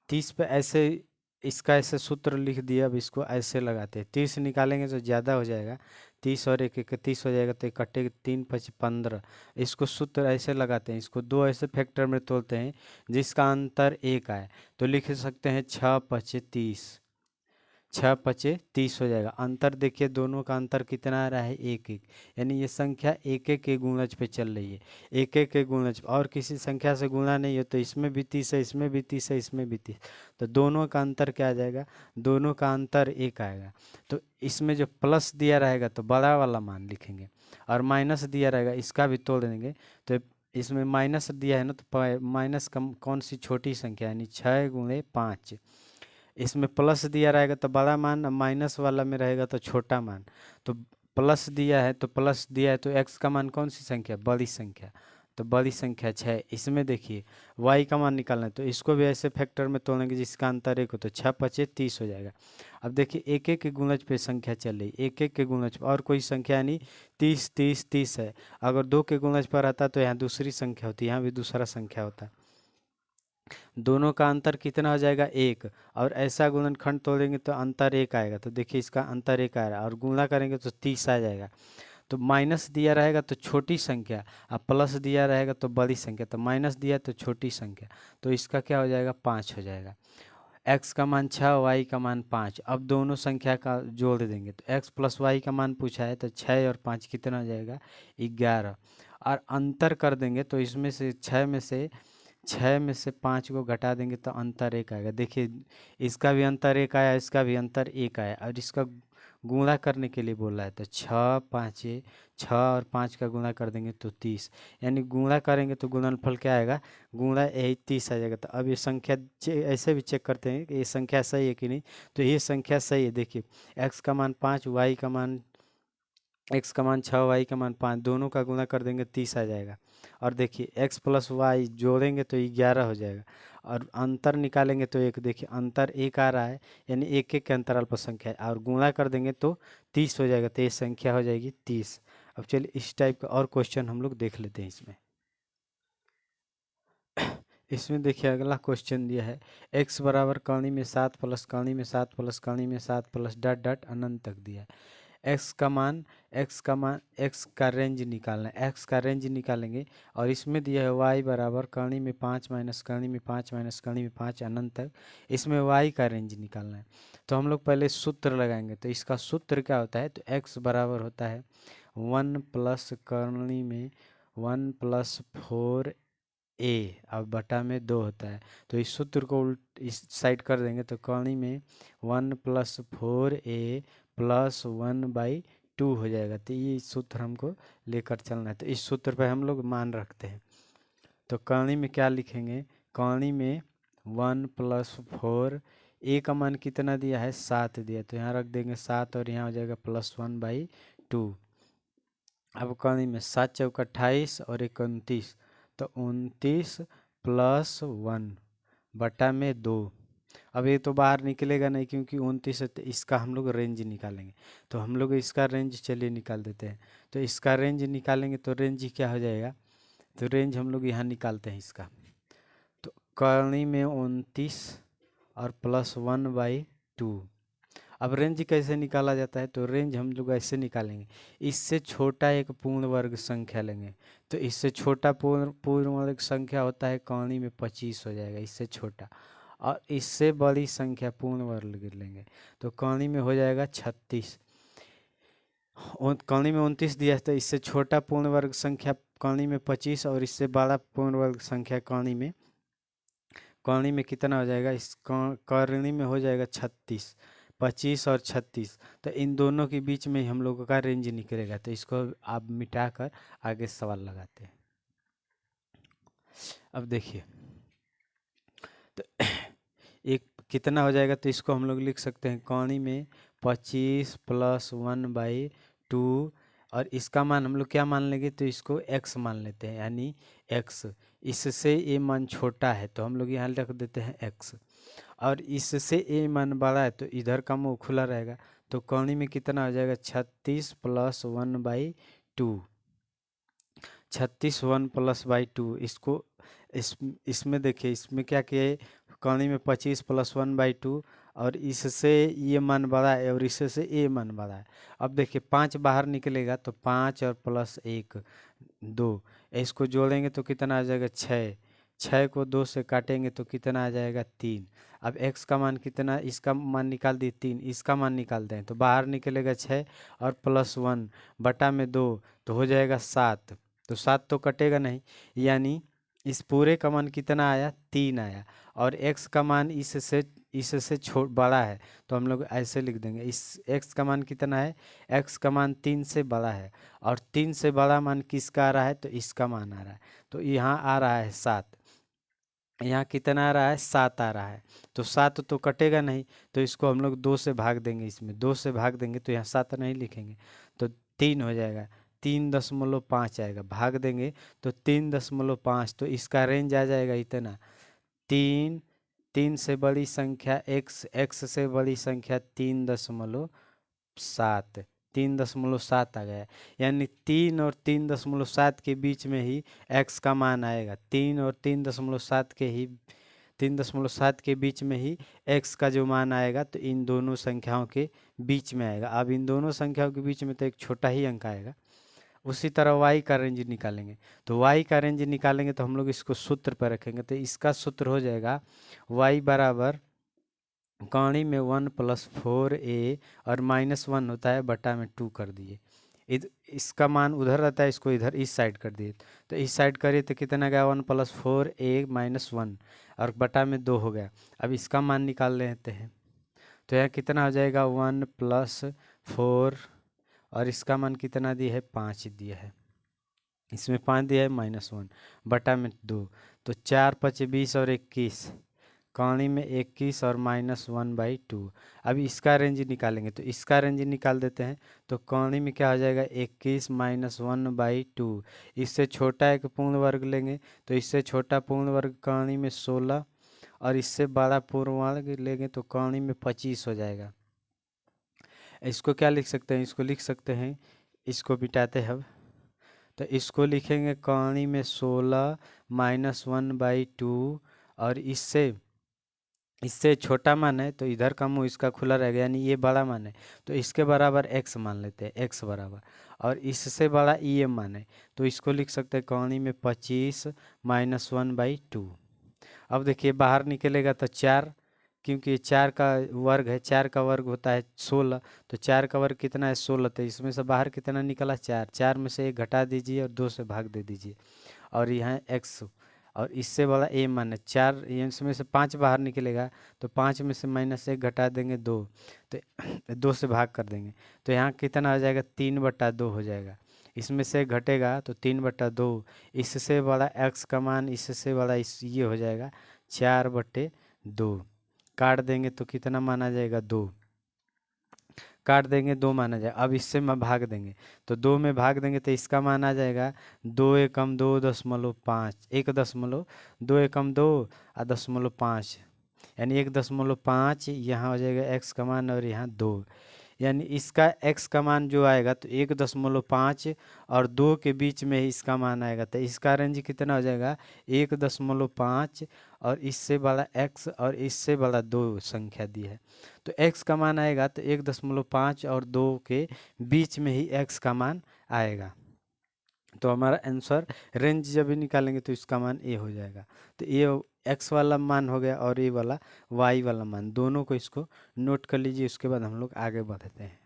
A: 30 पे ऐसे इसका ऐसे सूत्र लिख दिया। अब इसको ऐसे लगाते हैं, 30 निकालेंगे तो ज़्यादा हो जाएगा, 30 और 1 31 हो जाएगा, तो इकट्ठे 3 5 15। इसको सूत्र ऐसे लगाते हैं, इसको दो ऐसे फैक्टर में तोड़ते हैं जिसका अंतर 1 आए, तो लिख सकते हैं 6 5 30, 6 5 30 हो जाएगा। अंतर देखिए दोनों का अंतर कितना आ रहा है, 1 1, यानी ये संख्या 1 1 के गुणज पे चल रही है, 1 1 के गुणज, और किसी संख्या से गुणा नहीं है। तो इसमें भी 30 है, इसमें भी 30 है, इसमें भी 30, तो दोनों का अंतर क्या आ जाएगा, दोनों का अंतर 1 आएगा। तो इसमें जो प्लस दिया रहेगा तो बड़ा वाला मान लिखेंगे, और माइनस दिया रहेगा इसका भी तोड़ देंगे। तो इसमें माइनस दिया है ना, तो माइनस कौन सी छोटी संख्या, यानी 6 गुणे 5। इसमें प्लस दिया रहेगा तो बड़ा मान, माइनस वाला में रहेगा तो छोटा मान। तो प्लस दिया है तो प्लस दिया है, तो x का मान कौन सी संख्या, बड़ी संख्या, तो बड़ी संख्या 6। इसमें देखिए y का मान निकालना है, तो इसको भी ऐसे फैक्टर में तोड़ेंगे जिसका अंतर 1 हो, तो 6 5 30 हो जाएगा। अब देखिए 1 1 के गुणज पे संख्या चल रही, 1 1 के गुणज और कोई संख्या नहीं, 30 30 30 है। अगर 2 के गुणज पर आता तो यहाँ दूसरी संख्या होती, यहाँ भी दूसरा संख्या होता। दोनों का अंतर कितना हो जाएगा, 1, और ऐसा गुणनखंड तोड़ेंगे तो अंतर 1 आएगा। तो देखिए इसका अंतर 1 आ रहा है, और गुणा करेंगे तो 30 आ जाएगा। तो माइनस दिया रहेगा तो छोटी संख्या, और प्लस दिया रहेगा तो बड़ी संख्या, तो माइनस दिया तो छोटी संख्या, तो इसका क्या हो जाएगा, 5 हो जाएगा। x का मान 6, y का मान 5। अब दोनों संख्या का जोड़ देंगे, तो x प्लस वाई का मान पूछा है, तो 6 और 5 कितना हो जाएगा, 11। और अंतर कर देंगे तो इसमें से 6 में से 5 को घटा देंगे तो अंतर 1 आएगा। देखिए इसका भी अंतर 1 आया, इसका भी अंतर 1 आया, और इसका गुणा करने के लिए बोला है, तो 6 5 6 और 5 का गुणा कर देंगे तो 30, यानी गुणा करेंगे तो गुणनफल क्या आएगा, गुणा यही 30 आ जाएगा। तो अब ये संख्या ऐसे भी चेक करते हैं कि ये संख्या सही है कि नहीं, तो ये संख्या सही है। देखिए x का मान 5, y का मान x का मान 6 y का मान 5, दोनों का गुणा कर देंगे 30 आ जाएगा। और देखिए x प्लस वाई जोड़ेंगे तो 11 हो जाएगा, और अंतर निकालेंगे तो एक, देखिए अंतर एक आ रहा है, यानी एक एक के अंतराल पर संख्या है, और गुणा कर देंगे तो 30 हो जाएगा, तो ये संख्या हो जाएगी 30। अब चलिए इस टाइप का और क्वेश्चन हम लोग देख लेते हैं। इसमें देखिए अगला क्वेश्चन दिया है, x बराबर कर्णी में 7 प्लस कर्णी में 7 प्लस कर्णी में 7 प्लस डॉट डॉट अनंत तक दिया है। x का रेंज निकालना है, x का रेंज निकालेंगे, और इसमें दिया है y बराबर कर्णी में 5 माइनस कर्णी में 5 माइनस कर्णी में 5 अनंत तक, इसमें y का रेंज निकालना है। तो हम लोग पहले सूत्र लगाएंगे, तो इसका सूत्र क्या होता है, तो x बराबर होता है 1 प्लस कर्णी में 1 प्लस 4 ए, अब बटा में 2 होता है, तो इस सूत्र को उल्ट इस साइड कर देंगे, तो कर्णी में 1 प्लस 4a प्लस 1/2 हो जाएगा। तो ये सूत्र हमको लेकर चलना है, तो इस सूत्र पे हम लोग मान रखते हैं। तो कर्णी में क्या लिखेंगे, कर्णी में 1 प्लस 4, ए का मान कितना दिया है 7 दिया, तो यहाँ रख देंगे 7, और यहाँ हो जाएगा प्लस 1/2। अब कर्णी में 7 चौका 28 और 1 29, तो 29 प्लस 1 बटा में 2। अब ये तो बाहर निकलेगा नहीं क्योंकि 29 है, तो इसका हम लोग रेंज निकालेंगे, तो हम लोग इसका रेंज चलिए निकाल देते हैं। तो इसका रेंज निकालेंगे तो रेंज क्या हो जाएगा, तो रेंज हम लोग यहाँ निकालते हैं इसका, तो कर्णी में 29 और प्लस 1/2। अब रेंज कैसे निकाला जाता है, तो रेंज हम लोग ऐसे निकालेंगे, इससे छोटा एक पूर्ण वर्ग संख्या लेंगे, तो इससे छोटा पूर्ण वर्ग संख्या होता है कर्णी में 25 हो जाएगा, इससे छोटा, और इससे बड़ी संख्या पूर्ण वर्ग लेंगे, तो कर्णी में हो जाएगा 36। कर्णी में 29 दिया है, तो इससे छोटा पूर्ण वर्ग संख्या कर्णी में 25, और इससे बड़ा पूर्ण वर्ग संख्या कर्णी में कितना हो जाएगा, इस कर्णी में हो जाएगा 36, 25 और 36, तो इन दोनों के बीच में हम लोगों का रेंज निकलेगा। तो इसको आप मिटाकर आगे सवाल लगाते हैं। अब देखिए, तो एक कितना हो जाएगा, तो इसको हम लोग लिख सकते हैं कर्णी में 25 प्लस 1/2, और इसका मान हम लोग क्या मान लेंगे, तो इसको x मान लेते हैं, यानी x, इससे ये मान छोटा है तो हम लोग यहाँ रख देते हैं x, और इससे ये मान बड़ा है तो इधर का मुँह खुला रहेगा, तो कर्णी में कितना हो जाएगा 36 प्लस 1/2, 36 1 प्लस 2। इसको इसमें देखिए, इसमें क्या किए, कर्णी में 25 प्लस 1/2, और इससे ये मान बड़ा है और इससे ये मान बड़ा है। अब देखिए 5 बाहर निकलेगा, तो 5 और प्लस 1 2, इसको जोड़ेंगे तो कितना आ जाएगा 6, 6 को 2 से काटेंगे तो कितना आ जाएगा 3। अब x का मान कितना, इसका मान निकाल दिए 3, इसका मान निकालते हैं, तो बाहर निकलेगा 6 और प्लस 1 बटा में 2, तो हो जाएगा 7, तो 7 तो कटेगा नहीं, यानी इस पूरे का मान कितना आया 3 आया, और x का मान इससे बड़ा है, तो हम लोग ऐसे लिख देंगे, इस x का मान कितना है, x का मान 3 से बड़ा है, और 3 से बड़ा मान किसका आ रहा है, तो इसका मान आ रहा है, तो यहाँ आ रहा है 7, यहाँ कितना आ रहा है 7 आ रहा है, तो 7 तो कटेगा नहीं, तो इसको हम लोग 2 से भाग देंगे, इसमें 2 से भाग देंगे तो यहाँ 7 नहीं लिखेंगे, तो 3 हो जाएगा, 3.5 आएगा, भाग देंगे तो 3.5, तो इसका रेंज आ जाएगा इतना, 3 से बड़ी संख्या x से बड़ी संख्या 3.7, 3.7 आ गया, यानी 3 और 3.7 के बीच में ही x का मान आएगा, 3 और 3.7 के बीच में ही x का जो मान आएगा, तो इन दोनों संख्याओं के बीच में आएगा। अब इन दोनों संख्याओं के बीच में तो एक छोटा ही अंक आएगा। उसी तरह y का रेंज निकालेंगे, तो y का रेंज निकालेंगे तो हम लोग इसको सूत्र पर रखेंगे, तो इसका सूत्र हो जाएगा y बराबर कर्णी में 1 प्लस 4a और -1 होता है बटा में 2 कर दिए, इसका मान उधर रहता है, इसको इधर इस साइड कर दिए, तो इस साइड करिए तो कितना गया 1 प्लस 4a -1 और बटा में 2 हो गया। अब इसका मान निकाल लेते हैं, तो यहाँ कितना हो जाएगा 1 प्लस 4, और इसका मान कितना दिया है 5 दिया है, इसमें 5 दिया है -1 बटा में 2, तो 4 5 20 और 21 कौणी में 21 और -1/2। अब इसका रेंज निकालेंगे तो इसका रेंज निकाल देते हैं। तो कौणी में क्या हो जाएगा 21 - 1/2। इससे छोटा एक पूर्ण वर्ग लेंगे तो इससे छोटा पूर्ण वर्ग कौणी में 16 और इससे बड़ा पूर्ण वर्ग लेंगे तो कौणी में 25 हो जाएगा। इसको क्या लिख सकते हैं, इसको लिख सकते हैं, इसको मिटाते हैं अब। तो इसको लिखेंगे कौणी में 16 - 1/2 और इससे छोटा मान है तो इधर का मुंह इसका खुला रहेगा, यानी ये बड़ा मान है तो इसके बराबर x मान लेते हैं, x बराबर, और इससे बड़ा ये मान है तो इसको लिख सकते हैं कौणी में 25 - 1/2। अब देखिए बाहर निकलेगा तो 4, क्योंकि 4 का वर्ग है, 4 का वर्ग होता है 16, तो 4 का वर्ग कितना है 16, तो इसमें से बाहर कितना निकला 4, 4 में से 1 घटा दीजिए और 2 से भाग दे दीजिए और यहाँ x, और इससे बड़ा a मान है 4, इसमें से 5 बाहर निकलेगा तो 5 में से -1 घटा देंगे 2, तो 2 से भाग कर देंगे तो यहाँ कितना हो जाएगा 3/2 हो जाएगा। इसमें से घटेगा तो 3/2, इससे बड़ा x का मान इससे बड़ा ये हो जाएगा 4/2। काट देंगे तो कितना माना जाएगा 2, काट देंगे 2 माना जाएगा। अब इससे मैं भाग देंगे तो 2 में भाग देंगे तो इसका मान आ जाएगा 2 एकम 2.5, 1.2 एकम 2 और 0.5, यानी 1.5 यहाँ हो जाएगा x का मान और यहाँ 2, यानी इसका x का मान जो आएगा तो 1.5 और 2 के बीच में ही इसका मान आएगा, तो इसका रेंज कितना हो जाएगा 1.5 और इससे बड़ा x और इससे बड़ा 2 संख्या दी है तो x का मान आएगा तो 1.5 और 2 के बीच में ही x का मान आएगा। तो हमारा आंसर रेंज जब भी निकालेंगे तो इसका मान ए हो जाएगा। तो ये x वाला मान हो गया और ये वाला y वाला मान, दोनों को इसको नोट कर लीजिए, उसके बाद हम लोग आगे बढ़ते हैं।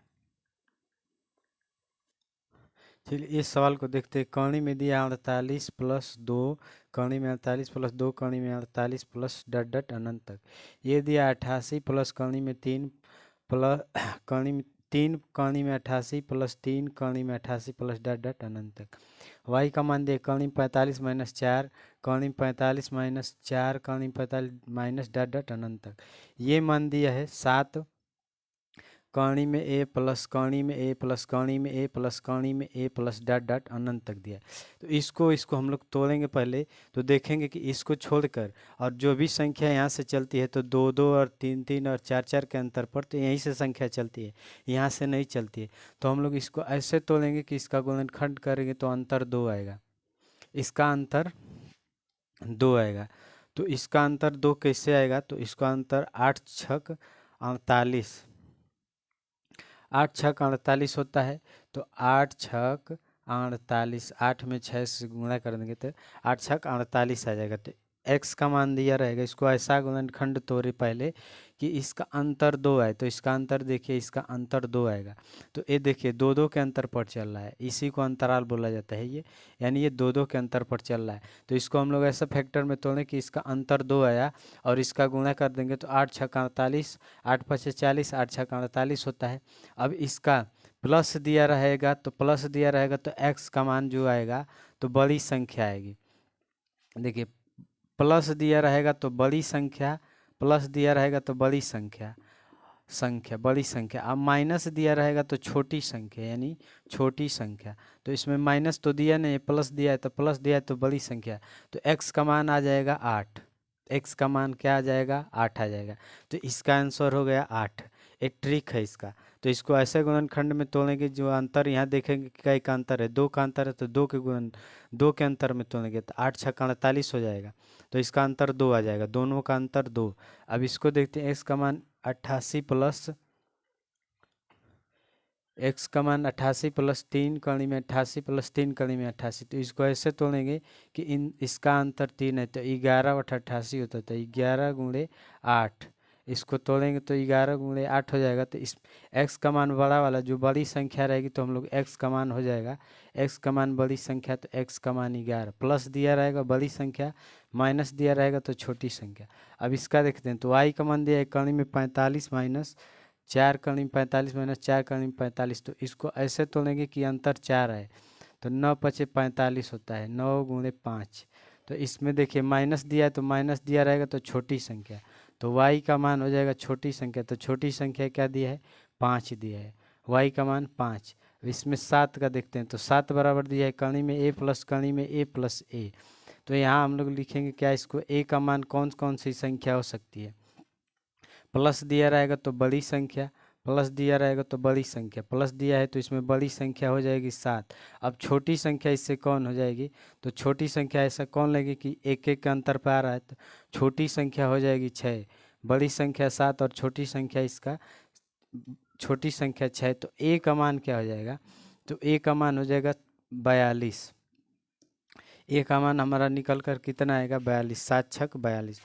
A: चलिए इस सवाल को देखते हैं। कौणी में दिया 48 + 2, कौणी में 48 + 2, कौणी में 48 प्लस डट डट अनंत तक। ये दिया 88 प्लस कौणी में 3 प्लस कौणी में 3, कौणी में 88 + 3, कौणी में 88 प्लस डट डट अनंत तक। y का मान दिया कौणी 45 - 4, कौणी 45 - 4, कौणी 45 माइनस डट डट अनंत तक। ये मान दिया है 7, कौणी में a प्लस कौणी में a प्लस कौणी में a प्लस कौणी में a प्लस डट डट अनंत तक दिया। तो इसको हम लोग तोड़ेंगे पहले, तो देखेंगे कि इसको छोड़कर और जो भी संख्या यहाँ से चलती है तो 2 2 और 3 3 और 4 4 के अंतर पर तो यहीं से संख्या चलती है, यहाँ से नहीं चलती है। तो हम लोग इसको ऐसे तोड़ेंगे कि इसका गुणनखंड करेंगे तो अंतर 2 आएगा, इसका अंतर 2 आएगा। तो इसका अंतर 2 कैसे आएगा, तो इसका अंतर 8 छक 48, 8 छक 48 होता है। तो 8 छक 48, 8 में 6 से गुणा कर देंगे तो 8 छक 48 आ जाएगा। तो x का मान दिया रहेगा, इसको ऐसा गुणनखंड तोड़े पहले कि इसका अंतर 2 आए, तो इसका अंतर देखिए, इसका अंतर 2 आएगा। तो ये देखिए 2 2 के अंतर पर चल रहा है, इसी को अंतराल बोला जाता है ये, यानी ये 2 2 के अंतर पर चल रहा है। तो इसको हम लोग ऐसा फैक्टर में तोड़ें कि इसका अंतर 2 आया और इसका गुणा कर देंगे तो 8 छक 48, 8 5 40, 8 छक 48 होता है। अब इसका प्लस दिया रहेगा तो प्लस दिया रहेगा तो x का मान जो आएगा तो बड़ी संख्या आएगी। देखिए प्लस दिया रहेगा तो बड़ी संख्या, प्लस दिया रहेगा तो बड़ी संख्या, बड़ी संख्या। अब माइनस दिया रहेगा तो छोटी संख्या, यानी छोटी संख्या। तो इसमें माइनस तो दिया नहीं, प्लस दिया है तो प्लस दिया है तो बड़ी संख्या। तो x का मान आ जाएगा 8, x का मान क्या आ जाएगा 8 आ जाएगा। तो इसका आंसर हो गया 8। एक ट्रिक है इसका, तो इसको ऐसे गुणनखंड में तोड़ेंगे जो अंतर यहाँ देखेंगे कि कई का अंतर है, 2 का अंतर है तो 2 के अंतर में तोड़ेंगे तो 8 छक 48 हो जाएगा। तो इसका अंतर 2 आ जाएगा, दोनों का अंतर 2। अब इसको देखते हैं, x का मान 88 प्लस x का मान 88 + 3, कड़ी में 88 + 3, कड़ी में 88। तो इसको ऐसे तोड़ेंगे कि इसका अंतर 3 है तो 11 × 88 होता है, तो 11 × 8। इसको तोड़ेंगे तो 11 × 8 हो जाएगा। तो इस x का मान बड़ा वाला जो बड़ी संख्या रहेगी तो हम लोग x का मान हो जाएगा, x का मान बड़ी संख्या तो x का मान 11, प्लस दिया रहेगा बड़ी संख्या, माइनस दिया रहेगा तो छोटी संख्या। अब इसका देखते हैं, तो y का मान दिया है कड़ी में 45 - 4, कड़ी में 45 - 4, कड़ी में 45। तो इसको ऐसे तोड़ेंगे कि अंतर 4 है तो 9 5 45 होता है, 9 × 5। तो इसमें देखिए माइनस दिया है तो माइनस दिया रहेगा तो छोटी संख्या, तो y का मान हो जाएगा छोटी संख्या, तो छोटी संख्या क्या दिया है 5 दिया है, y का मान 5। इसमें 7 का देखते हैं, तो 7 बराबर दिया है कर्णी में a प्लस कर्णी में a प्लस a। तो यहाँ हम लोग लिखेंगे क्या, इसको a का मान कौन कौन सी संख्या हो सकती है, प्लस दिया रहेगा तो बड़ी संख्या, प्लस दिया रहेगा तो बड़ी संख्या, प्लस दिया है तो इसमें बड़ी संख्या हो जाएगी 7। अब छोटी संख्या इससे कौन हो जाएगी, तो छोटी संख्या ऐसा कौन लगेगी कि एक एक का अंतर पे आ रहा है, तो छोटी संख्या हो जाएगी 6, बड़ी संख्या 7 और छोटी संख्या इसका छोटी संख्या 6। तो ए का मान क्या हो जाएगा, तो ए का मान हो जाएगा 42। ए का मान हमारा निकल कर कितना आएगा 42, 7 छक 42।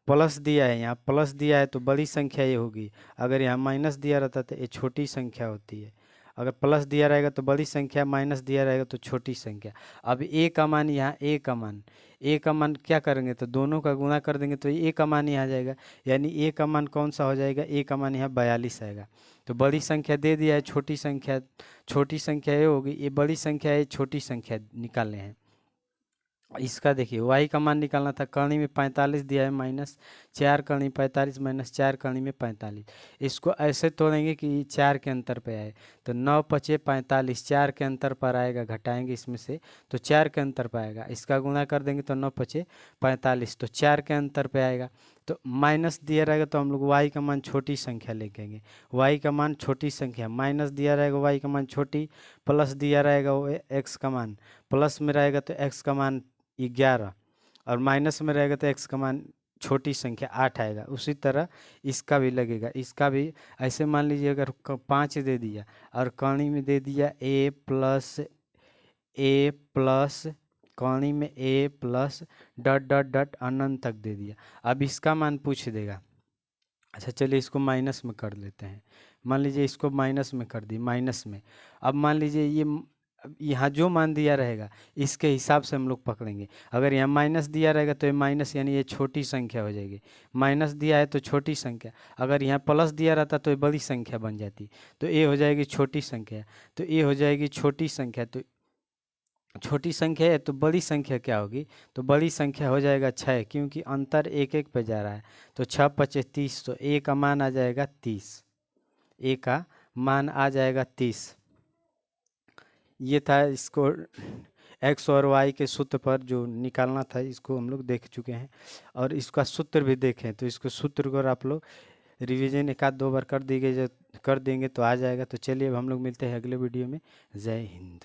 A: प्लस दिया है, यहाँ प्लस दिया है तो बड़ी संख्या ये होगी, अगर यहाँ माइनस दिया रहता तो ये छोटी संख्या होती है। अगर प्लस दिया रहेगा तो बड़ी संख्या, माइनस दिया रहेगा तो छोटी संख्या। अब ए का मान, यहाँ ए का मान क्या करेंगे, तो दोनों का गुणा कर देंगे तो ए का मान यहाँ आ जाएगा, यानी ए का मान कौन सा हो जाएगा, ए का मान यहाँ 42 आएगा। तो बड़ी संख्या दे दिया है, छोटी संख्या ये होगी, ये बड़ी संख्या है, छोटी संख्या निकालने हैं। इसका देखिए y का मान निकालना था, कर्णी में 45 दिया है माइनस 4 कर्णी 45 माइनस 4 कर्णी में 45। इसको ऐसे तोड़ेंगे कि 4 के अंतर पे आए, तो 9 पचे 45, 4 के अंतर पर आएगा, घटाएंगे इसमें से तो 4 के अंतर पर आएगा, इसका गुणा कर देंगे तो 9 पचे 45, तो 4 के अंतर पे आएगा। तो माइनस दिया रहेगा तो हम लोग y का मान छोटी संख्या लेंगे, y का मान छोटी संख्या, माइनस दिया रहेगा y का मान छोटी, प्लस दिया रहेगा वो x का मान, प्लस में रहेगा तो x का मान 11 और माइनस में रहेगा तो x का मान छोटी संख्या 8 आएगा। उसी तरह इसका भी लगेगा, इसका भी ऐसे मान लीजिए अगर 5 दे दिया और कर्णी में दे दिया a प्लस कर्णी में a plus dot dot dot अनंत तक दे दिया। अब इसका मान पूछ देगा, अच्छा चलिए इसको माइनस में कर लेते हैं, मान लीजिए इसको माइनस में कर दी, माइनस में। अब मान लीजिए ये यहाँ जो मान दिया रहेगा इसके हिसाब से हम लोग पकड़ेंगे। अगर यहाँ माइनस दिया रहेगा तो ये माइनस यानी ये छोटी संख्या हो जाएगी, माइनस दिया है तो छोटी संख्या। अगर यहाँ प्लस दिया रहता तो ये बड़ी संख्या बन जाती, तो ये हो जाएगी छोटी संख्या, तो ये हो जाएगी छोटी संख्या। तो छोटी संख्या है तो बड़ी संख्या क्या होगी, तो बड़ी संख्या हो जाएगा 6, क्योंकि अंतर एक एक पे जा रहा है। तो 6 पचे 30, तो ए का मान आ जाएगा 30, ए का मान आ जाएगा 30। ये था इसको x और y के सूत्र पर जो निकालना था, इसको हम लोग देख चुके हैं और इसका सूत्र भी देखें। तो इसको सूत्र को आप लोग रिवीजन 1-2 बार कर देंगे तो आ जाएगा। तो चलिए अब हम लोग मिलते हैं अगले वीडियो में। जय हिंद।